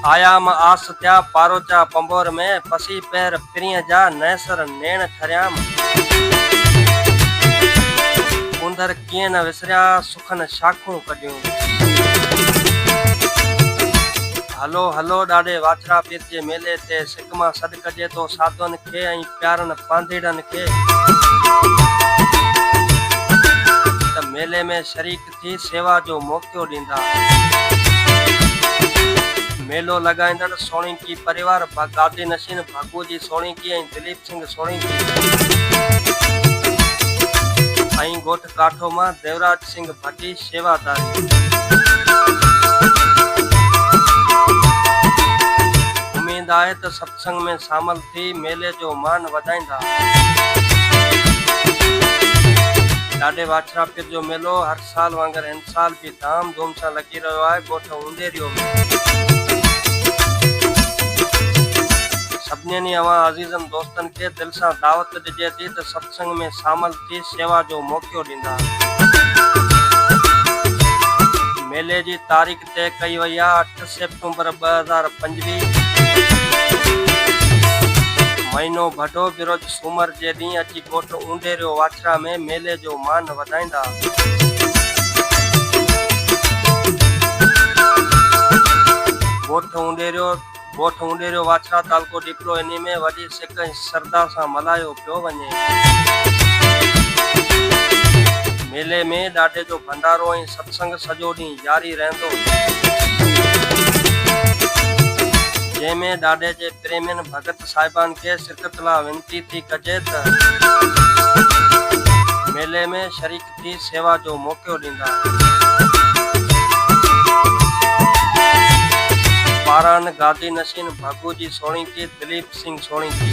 आयाम आस त्या पारोचा पंबोर में पसी पैर प्रिय जा नैसर नेण ठरियाम कुंदर कीअं न विसरिया सुखन शाखूं कढियूं। हलो हलो ॾाढे वाछड़ा पीर जे मेले ते सिक मां सॾु कजे तो साधुअनि खे ऐं प्यारनि पांधीड़नि खे त मेले में शरीक थी सेवा जो मौक़ो ॾींदा। मेलो लगाईंदड़ सोणीकी परिवार गादी नशीन भागूजी सोणीकी ऐं दिलीप सिंह सोणीकी ऐं ॻोठ काठो मां देवराज सिंह भट्टी शेवादारी। उम्मीद आहे त सत्संग में शामिल थी मेले जो मान वधाईंदा। ॾाढे वाछड़ा पीर जो मेलो हर साल वांगुरु हिन साल भी धाम धूम सां लगी रहियो आहे। ॻोठ उंडेरियो में सभिनी अवां अज़ीज़नि दोस्तनि खे दिल सां दावत ॾिजे थी त सत्संग में शामिल थी सेवा जो मौक़ो ॾींदा। मेले जी तारीख़ तय कई वई आहे 8 सेप्टेम्बर 2025। महीनो भडो बिरोज सूमर जे ॾींहुं अची ॻोठ उंडेरियो वाछड़ा में मेले जो मान वधाईंदा। ॻोठ उंडेरियो वाछड़ा तालको डिपलो इन में वॾी सिक ऐं श्रद्धा सां मल्हायो पियो वञे। मेले में ॾाढे जो भंडारो ऐं सत्संग सॼो ॾींहुं जारी रहंदो, जंहिंमें ॾाढे जे प्रेमियुनि भगत साहिबान खे शिरकत लाइ विनती थी कजे त मेले में शरीक थी सेवा जो मौक़ो ॾींदा। पारान गादी नशीन भागूजी सोणीकी दिलीप सिंह सोणीकी।